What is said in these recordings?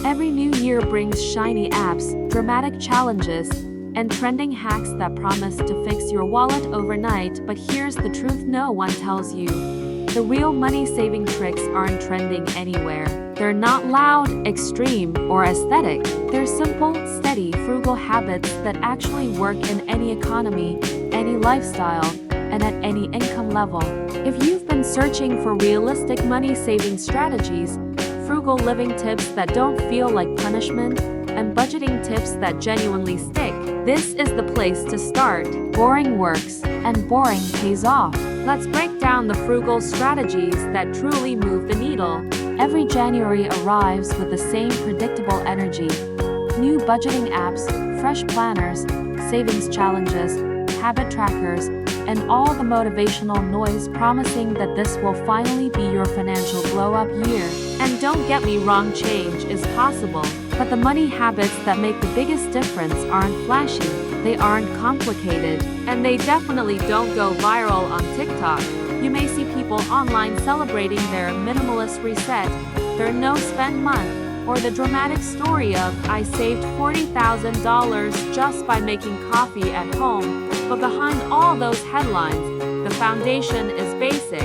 Every new year brings shiny apps, dramatic challenges, and trending hacks that promise to fix your wallet overnight. But here's the truth no one tells you. The real money-saving tricks aren't trending anywhere. They're not loud, extreme, or aesthetic. They're simple, steady, frugal habits that actually work in any economy, any lifestyle, and at any income level. If you've been searching for realistic money-saving strategies, frugal living tips that don't feel like punishment, and budgeting tips that genuinely stick, this is the place to start. Boring works, and boring pays off. Let's break down the frugal strategies that truly move the needle. Every January arrives with the same predictable energy. New budgeting apps, fresh planners, savings challenges, habit trackers, and all the motivational noise promising that this will finally be your financial glow-up year. And don't get me wrong, change is possible. But the money habits that make the biggest difference aren't flashy, they aren't complicated, and they definitely don't go viral on TikTok. You may see people online celebrating their minimalist reset, their no-spend month, or the dramatic story of, I saved $40,000 just by making coffee at home. But behind all those headlines, the foundation is basic.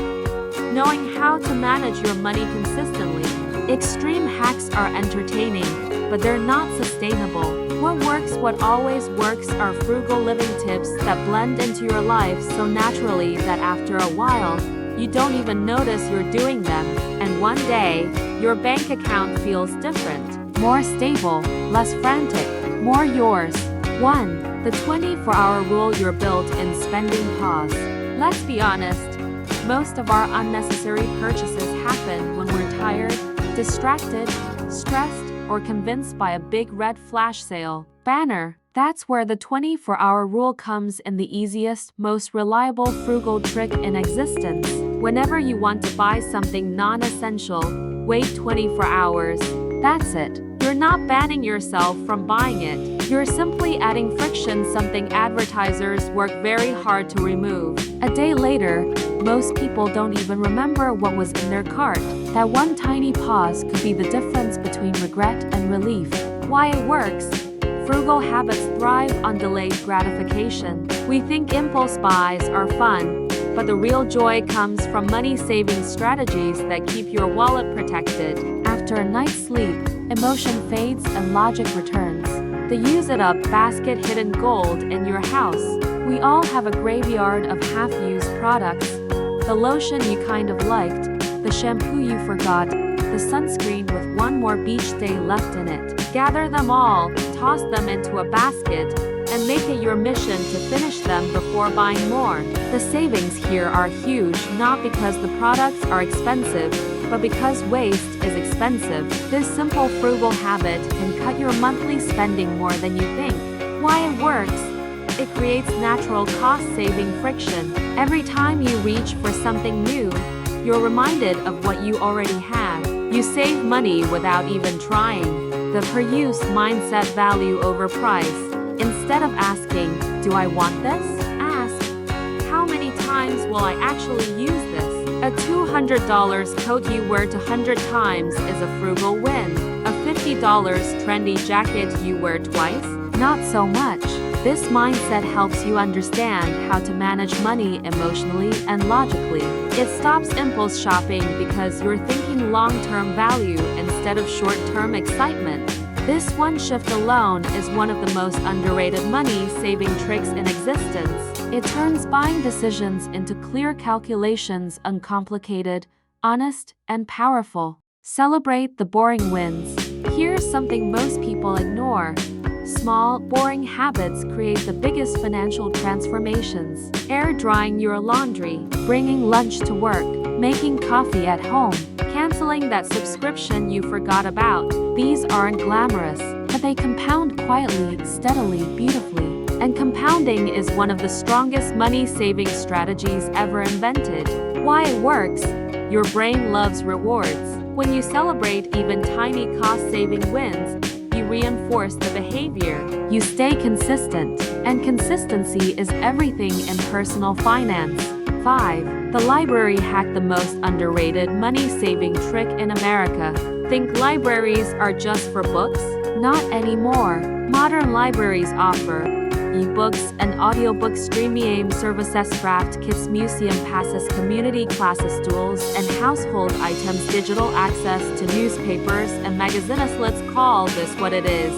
Knowing how to manage your money consistently. Extreme hacks are entertaining, but they're not sustainable. What works, what always works, are frugal living tips that blend into your life so naturally that after a while, you don't even notice you're doing them. And one day, your bank account feels different, more stable, less frantic, more yours. 1. The 24-hour rule. You're built in spending pause. Let's be honest, most of our unnecessary purchases happen when we're tired, distracted, stressed, or convinced by a big red flash sale banner. That's where the 24-hour rule comes in, the easiest, most reliable frugal trick in existence. Whenever you want to buy something non-essential, wait 24 hours. That's it. You're not banning yourself from buying it. You're simply adding friction, something advertisers work very hard to remove. A day later, most people don't even remember what was in their cart. That one tiny pause could be the difference between regret and relief. Why it works? Frugal habits thrive on delayed gratification. We think impulse buys are fun, but the real joy comes from money-saving strategies that keep your wallet protected. After a night's sleep, emotion fades and logic returns. The use-it-up basket, hidden gold in your house. We all have a graveyard of half-used products. The lotion you kind of liked, the shampoo you forgot, the sunscreen with one more beach day left in it. Gather them all, toss them into a basket, and make it your mission to finish them before buying more. The savings here are huge, not because the products are expensive, but because waste is expensive. This simple frugal habit can cut your monthly spending more than you think. Why it works? It creates natural cost-saving friction. Every time you reach for something new, you're reminded of what you already have. You save money without even trying. The per-use mindset, value over price. Instead of asking, do I want this? Ask, how many times will I actually use this? A $200 coat you wear 200 times is a frugal win. A $50 trendy jacket you wear twice? Not so much. This mindset helps you understand how to manage money emotionally and logically. It stops impulse shopping because you're thinking long-term value instead of short-term excitement. This one shift alone is one of the most underrated money-saving tricks in existence. It turns buying decisions into clear calculations, uncomplicated, honest, and powerful. Celebrate the boring wins. Here's something most people ignore. Small, boring habits create the biggest financial transformations. Air drying your laundry, bringing lunch to work, making coffee at home, canceling that subscription you forgot about. These aren't glamorous, but they compound quietly, steadily, beautifully. And compounding is one of the strongest money-saving strategies ever invented. Why it works? Your brain loves rewards. When you celebrate even tiny cost-saving wins, you reinforce the behavior. You stay consistent. And consistency is everything in personal finance. 5. The library hack, the most underrated money-saving trick in America. Think libraries are just for books? Not anymore. Modern libraries offer e-books and audiobook streaming services, craft kits, museum passes, community classes, tools and household items, digital access to newspapers and magazines. Let's call this what it is: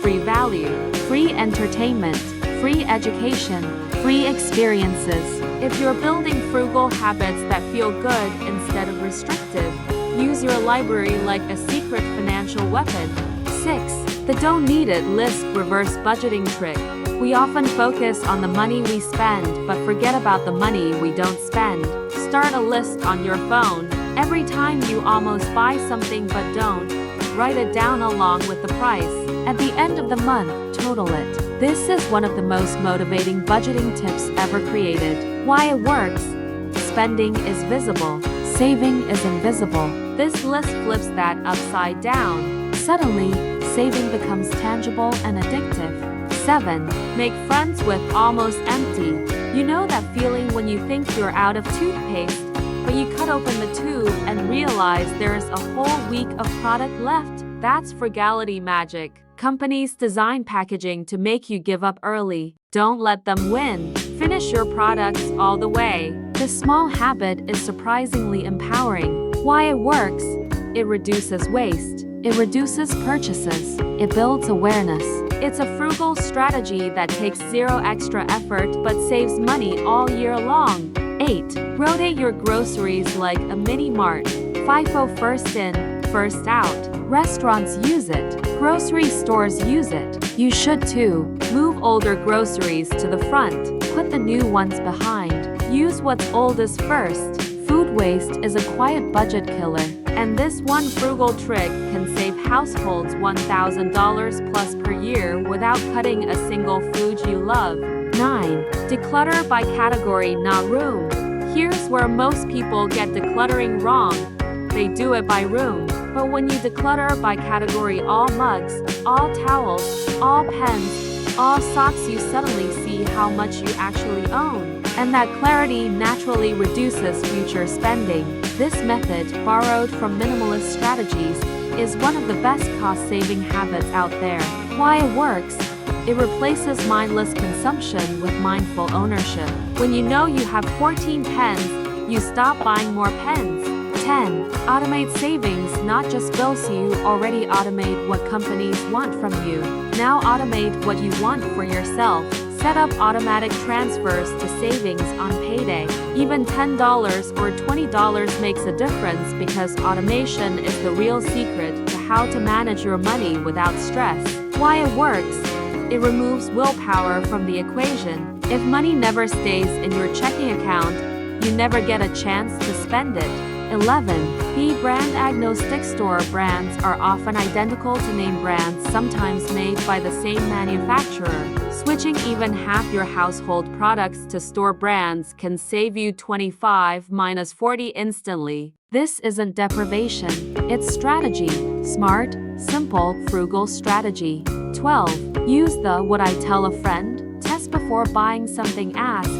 free value, free entertainment, free education, free experiences. If you're building frugal habits that feel good instead of restrictive, use your library like a secret financial weapon. 6. The don't need it list reverse budgeting trick. We often focus on the money we spend but forget about the money we don't spend. Start a list on your phone. Every time you almost buy something but don't, write it down along with the price. At the end of the month, total it. This is one of the most motivating budgeting tips ever created. Why it works? Spending is visible. Saving is invisible. This list flips that upside down. Suddenly, saving becomes tangible and addictive. 7. Make friends with almost empty. You know that feeling when you think you're out of toothpaste, but you cut open the tube and realize there's a whole week of product left? That's frugality magic. Companies design packaging to make you give up early. Don't let them win. Finish your products all the way. This small habit is surprisingly empowering. Why it works? It reduces waste. It reduces purchases. It builds awareness. It's a frugal strategy that takes zero extra effort but saves money all year long. 8. Rotate your groceries like a mini mart. FIFO, first in, first out. Restaurants use it. Grocery stores use it. You should too. Move older groceries to the front. Put the new ones behind. Use what's oldest first. Food waste is a quiet budget killer, and this one frugal trick can save households $1,000 plus per year without cutting a single food you love. 9. Declutter by category, not room. Here's where most people get decluttering wrong. They do it by room. But when you declutter by category, all mugs, all towels, all pens, all socks, you suddenly see how much you actually own. And that clarity naturally reduces future spending. This method, borrowed from minimalist strategies, is one of the best cost-saving habits out there. Why it works? It replaces mindless consumption with mindful ownership. When you know you have 14 pens, you stop buying more pens. 10. Automate savings, not just bills. You already automate what companies want from you. Now automate what you want for yourself. Set up automatic transfers to savings on payday. Even $10 or $20 makes a difference because automation is the real secret to how to manage your money without stress. Why it works? It removes willpower from the equation. If money never stays in your checking account, you never get a chance to spend it. 11. Be brand agnostic. Store brands are often identical to name brands, sometimes made by the same manufacturer. Switching even half your household products to store brands can save you 25–40 instantly. This isn't deprivation, it's strategy. Smart, simple, frugal strategy. 12. Use the "would I tell a friend?" test before buying something. Ask,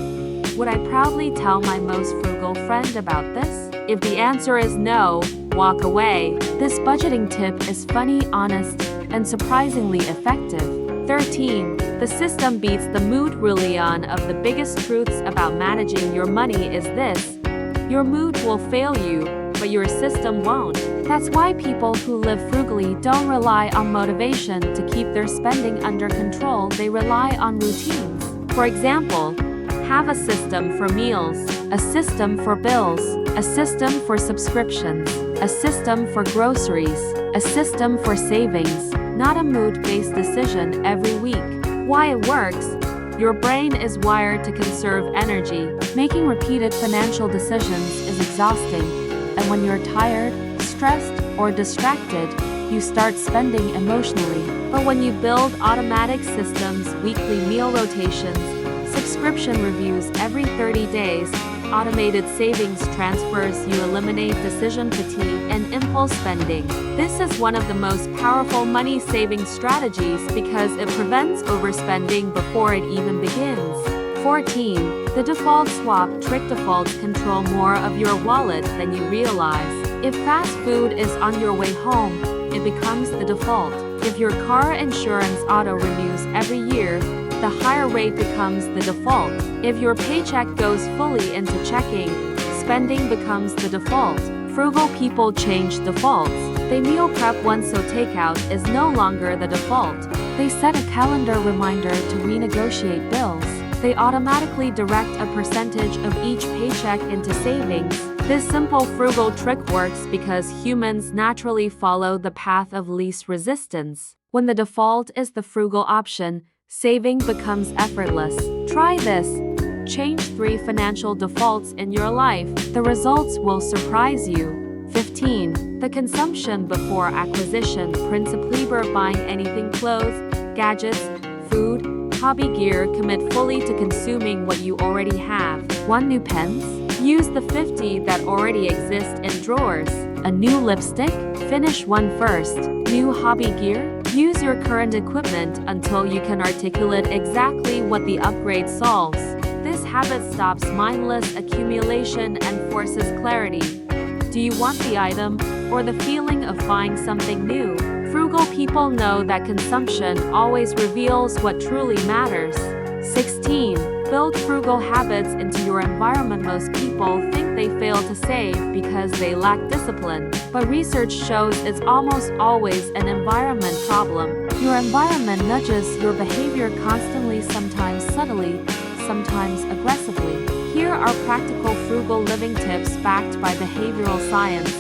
would I proudly tell my most frugal friend about this? If the answer is no, walk away. This budgeting tip is funny, honest, and surprisingly effective. 13. The system beats the mood. Really, one of the biggest truths about managing your money is this: your mood will fail you, but your system won't. That's why people who live frugally don't rely on motivation to keep their spending under control. They rely on routines. For example, have a system for meals, a system for bills, a system for subscriptions, a system for groceries, a system for savings, not a mood-based decision every week. Why it works? Your brain is wired to conserve energy. Making repeated financial decisions is exhausting, and when you're tired, stressed, or distracted, you start spending emotionally. But when you build automatic systems, weekly meal rotations, subscription reviews every 30 days, automated savings transfers, you eliminate decision fatigue and impulse spending. This is one of the most powerful money-saving strategies because it prevents overspending before it even begins. 14. The default swap trick. Defaults control more of your wallet than you realize. If fast food is on your way home, it becomes the default. If your car insurance auto-renews every year, the higher rate becomes the default. If your paycheck goes fully into checking, spending becomes the default. Frugal people change defaults. They meal prep once so takeout is no longer the default. They set a calendar reminder to renegotiate bills. They automatically direct a percentage of each paycheck into savings. This simple frugal trick works because humans naturally follow the path of least resistance. When the default is the frugal option, saving becomes effortless. Try this. Change 3 financial defaults in your life. The results will surprise you. 15. The consumption before acquisition principle. Buying anything clothes, gadgets, food, hobby gear. Commit fully to consuming what you already have. 1 new pens? Use the 50 that already exist in drawers. A new lipstick? Finish one first. New hobby gear? Use your current equipment until you can articulate exactly what the upgrade solves. This habit stops mindless accumulation and forces clarity. Do you want the item or the feeling of buying something new? Frugal people know that consumption always reveals what truly matters. 16. Build frugal habits into your environment. Most people think they fail to save because they lack discipline, but research shows it's almost always an environment problem. Your environment nudges your behavior constantly, sometimes subtly, sometimes aggressively. Here are practical frugal living tips backed by behavioral science.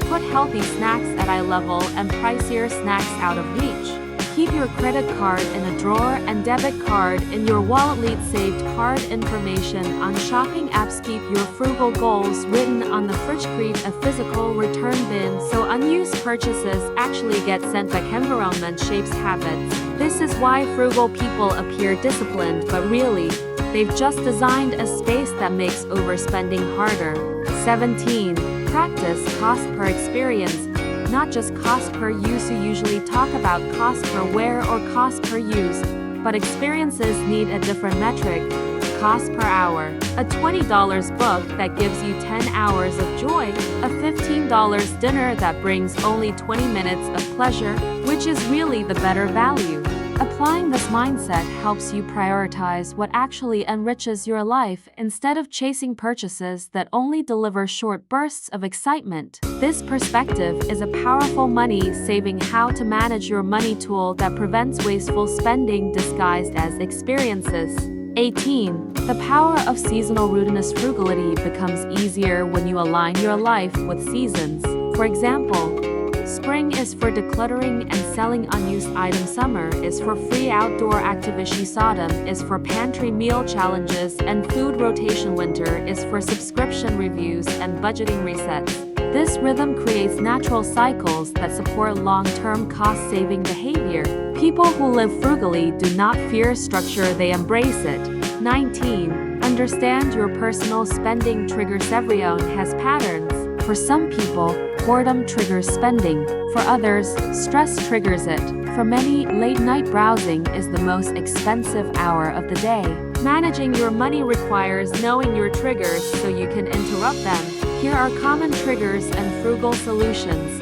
Put healthy snacks at eye level and pricier snacks out of reach. Keep your credit card in a drawer and debit card in your wallet. Lead saved card information on shopping apps. Keep your frugal goals written on the fridge. Create a physical return bin so unused purchases actually get sent back. Environment shapes habits. This is why frugal people appear disciplined, but really, they've just designed a space that makes overspending harder. 17. Practice cost per experience, not just cost per use. You usually talk about cost per wear or cost per use, but experiences need a different metric. Cost per hour. A $20 book that gives you 10 hours of joy. A $15 dinner that brings only 20 minutes of pleasure, which is really the better value. Applying this mindset helps you prioritize what actually enriches your life instead of chasing purchases that only deliver short bursts of excitement. This perspective is a powerful money-saving how to manage your money tool that prevents wasteful spending disguised as experiences. 18. The power of seasonal rootedness. Frugality becomes easier when you align your life with seasons. For example, spring is for decluttering and selling unused items. Summer is for free outdoor activities. Autumn is for pantry meal challenges and food rotation. Winter is for subscription reviews and budgeting resets. This rhythm creates natural cycles that support long-term cost-saving behavior. People who live frugally do not fear structure, they embrace it. 19. Understand your personal spending triggers. Everyone has patterns. For some people, boredom triggers spending. For others, stress triggers it. For many, late-night browsing is the most expensive hour of the day. Managing your money requires knowing your triggers so you can interrupt them. Here are common triggers and frugal solutions.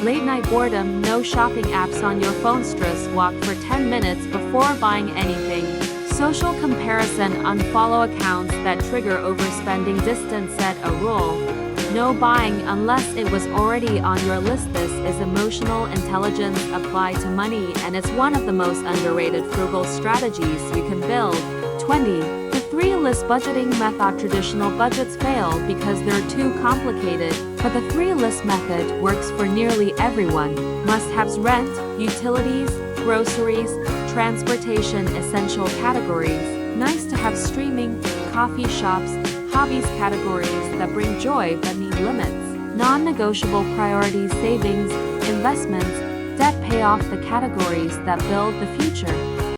Late-night boredom. No shopping apps on your phone. Stress walk for 10 minutes before buying anything. Social comparison. Unfollow accounts that trigger overspending. Distance. Set a rule. No buying unless it was already on your list. This is emotional intelligence applied to money, and it's one of the most underrated frugal strategies you can build. 20. The 3-list budgeting method. Traditional budgets fail because they're too complicated, but the 3-list method works for nearly everyone. Must-haves: rent, utilities, groceries, transportation. Essential categories: nice-to-have: streaming, coffee shops, hobbies. Categories that bring joy but need limits: non-negotiable priorities: savings, investments, debt. Pay off the categories that build the future.